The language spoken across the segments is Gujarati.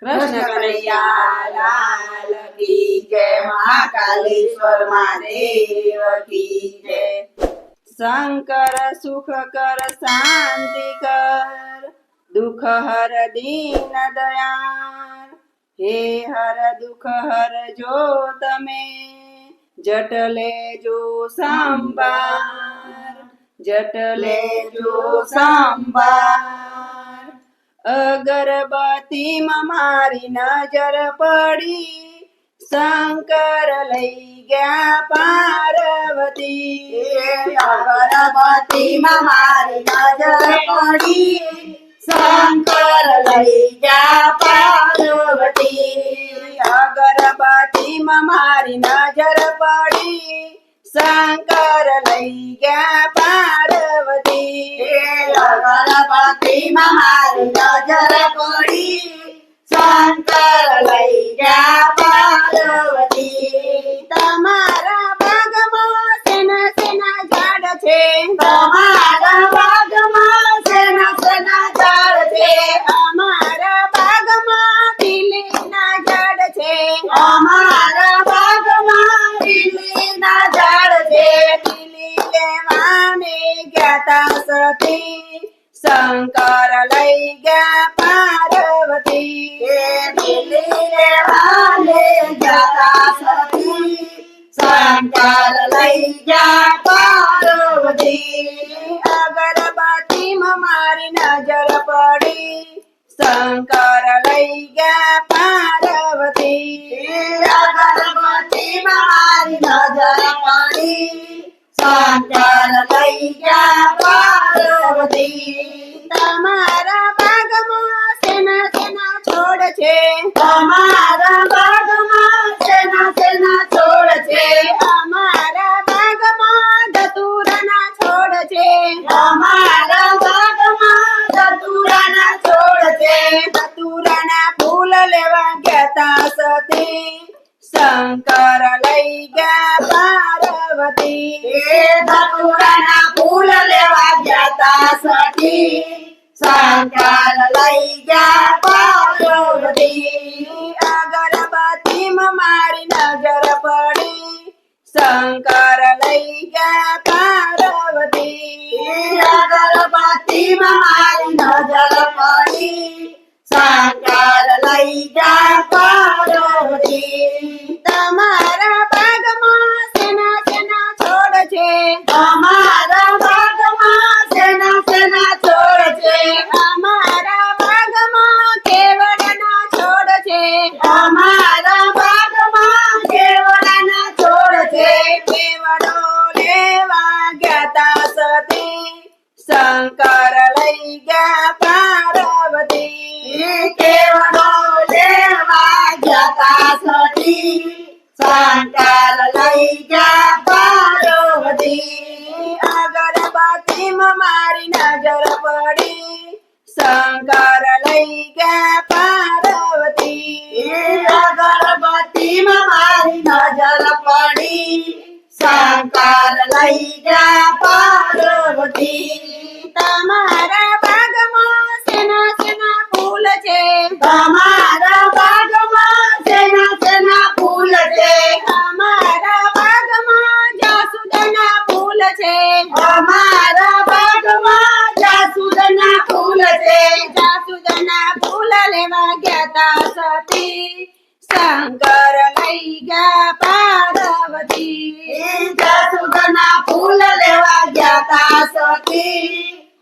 કૃષ્ણ કનૈયા લાલ કી જય, મહાકાલેશ્વર મહાદેવ કી જય। શંકર સુખ કર શાંતિ કર, દુઃખ હર દીન દયાળ। હે હર દુઃખ હર જો તમે, જટ લેજો સંભાર, જટ લેજો સંભાર। અગરબત્તી માં મારી નજર પડી, શંકર લઈ ગયા પાર્વતી। અગરબત્તી માં મારી નજર પડી, શંકર લઈ ગયા પાર્વતી। અગરબત્તી માં મારી નજર પડી, શંકર લઈ ગયા પાર્વતી। અગરબત્તી માં મારી નજર પડી, શંકર લઈ ગયા પાર્વતી। તમારા બાગમાં સેના સેના ઝાડ છે, તમારા બાગમાં સેના સેના ઝાડ છે, અમારા બાગમાં લીલીના ઝાડ છે, અમારા બાગમાં લીલીના ઝાડ છે। લીલી લેવાને ગયા તા સતી, શંકર લઈ ગયા પાર્વતી। લીલી લેવાને ગયા સતી, શંકર લઈ ગયા પાર્વતી। અગરબત્તી માં મારી નજર પડી, શંકર લઈ ગયા પાર્વતી। અગરબત્તી માં મારી નજર પડી, શંકર લઈ ગયા પાર્વતી। તમારા બાગમાં સેના સેના છોડ છે, તમારા બાગમાં સેના સેના છોડ છે, અમારા બાગમાં ધતુરાના છોડ છે, અમારા બાગમાં ધતુરાના છોડ છે। ધતુરાના ફૂલ લેવા ગયા તા સતી, શંકર લઈ ગયા પાર્વતી। ધતુરાના ફૂલ લેવા ગયા તા સતી, શંકર લઈ ગયા પાર્વતી। અગરબત્તી માં મારી નજર પડી, શંકર લઈ ગયા પાર્વતી। અગરબત્તી માં મારી નજર પડી, શંકર લઈ ગયા પાર્વતી। તમારા બાગમાં સેના સેના છોડ છે, અમારા બાગમાં સેના સેના છોડ છે, અમારા બાગમાં કેવડના છોડ છે, અમારા બાગમાં કેવડાના છોડ છે। કેવડો લેવા ગયા તા સતી, શંકર લઈ ગયા પાર્વતી। કેવડો લેવા ગયા તા સતી, શંકર લઈ ગયા પાર્વતી। અગરબત્તી માં મારી નજર પડી, શંકર લઈ ગયા પાર્વતી। અગરબત્તી માં મારી નજર પડી, શંકર લઈ ગયા પાર્વતી। તમારા બાગમાં સેના સેના ફૂલ છે, તમારા બાગમાં સેના સેના ફૂલ છે, અમારા બાગમાં જાસૂદના ફૂલ છે, અમારા બાગમાં જાસૂદના ફૂલ છે। જાસૂદના ફૂલ લેવા ગયા તા સતી, શંકર લઈ ગયા પાર્વતી। જાસૂદના ફૂલ લેવા ગયા તા સતી,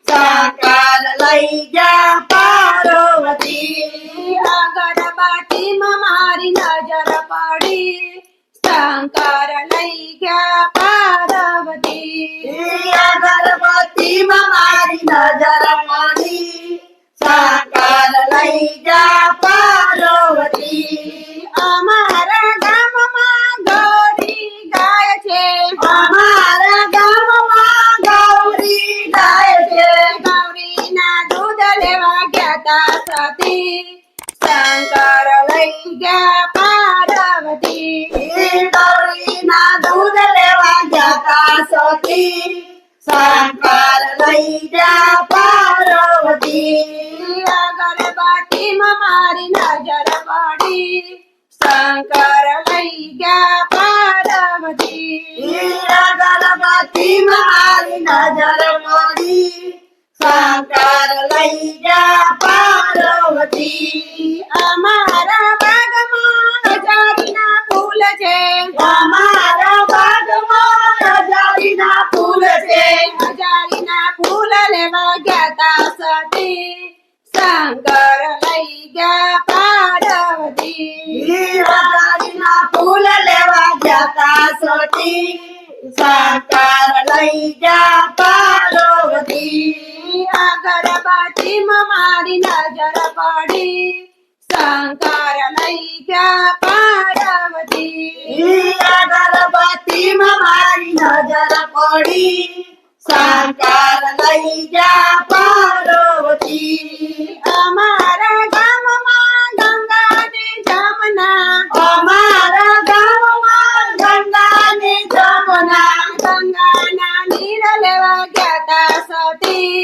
શંકર લઈ ગયા પાર્વતી। અગરબત્તી માં મારી નજર પડી, શંકર લઈ ગયા પાર્વતી। અગરબત્તી માં મારી નજર પડી, શંકર લઈ ગયા પાર્વતી। અમારા ગામમાં ગૌરી ગાય છે, અમારા ગામમાં ગૌરી ગાય છે, ગૌરીના દૂધ લેવા ગયા તા સતી, શંકર લઈ ગયા પાર્વતી। ગૌરીના દૂધ લેવા ગયા તા સતી, શંકર લઈ ગયા પાર્વતી। અગરબત્તી મારી નજર પડી શંકર લઈ ગયા પાર્વતી ગણપતિમાં મારી નજર પડી શંકર લઈ ગયા પાર્વતી અમારા બાગમાં હજારીના ફૂલ છે અમારા બાગમાં હજારીના ફૂલ છે હજારીના ફૂલ લેવા ગયા તા સતી શંકર લઈ ગયા પાર્વતી હજારીના ફૂલ લેવા ગયા સતી શંકર લઈ ગયા પાર્વતી અગરબત્તીમાં મારી નજર પડી શંકર લઈ ગયા પાર્વતી અગરબત્તીમાં મારી નજર પડી શંકર લઈ ગયા પાર્વતી અમારા ગામમાં ગંગા ને જમના અમારા ગામમાં ગંગા ને જમના ગંગાના નીર લેવા ગયા તા સતી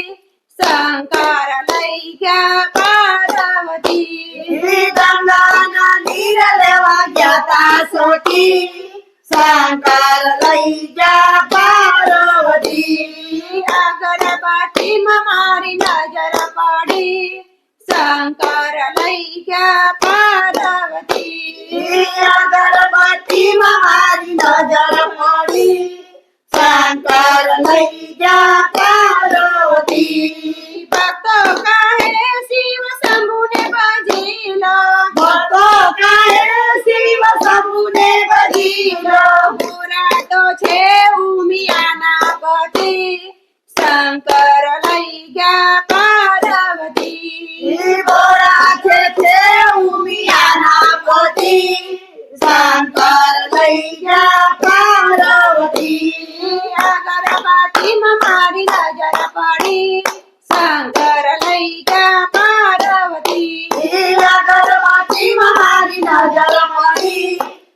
શંકર લઈ ગયા પાર્વતી ગંગાના નીર લેવા ગયા તા સતી શંકર લઈ ગયા પાર્વતી અગરબત્તીમાં મારી નજર પડી શંકર લઈ ગયા પાર્વતી અગરબત્તીમાં મારી નજર પડી શંકર લઈ ગયા પાર્વતી ભક્તો કહે શિવ શંભુને ભજી લો ભક્તો કહે શિવ શંભુને ભજી લો પૂરા તો છે ઉમિયાના પતિ શંકર લઈ ગયા પાર્વતી બોરા છે ઉમિયાના પતિ શંકર લઈ ગયા પાર્વતી અગરબત્તીમાં મારી નજર પડી શંકર લઈ ગયા પાર્વતી અગરબત્તીમાં મારી નજર પડી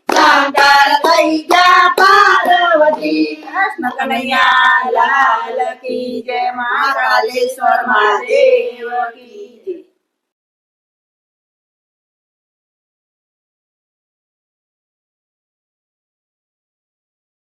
શંકર લઈ ગયા પાર્વતી કૃષ્ણ કનૈયા લાલ કી જય મહાકાલેશ્વર મહાદેવ કી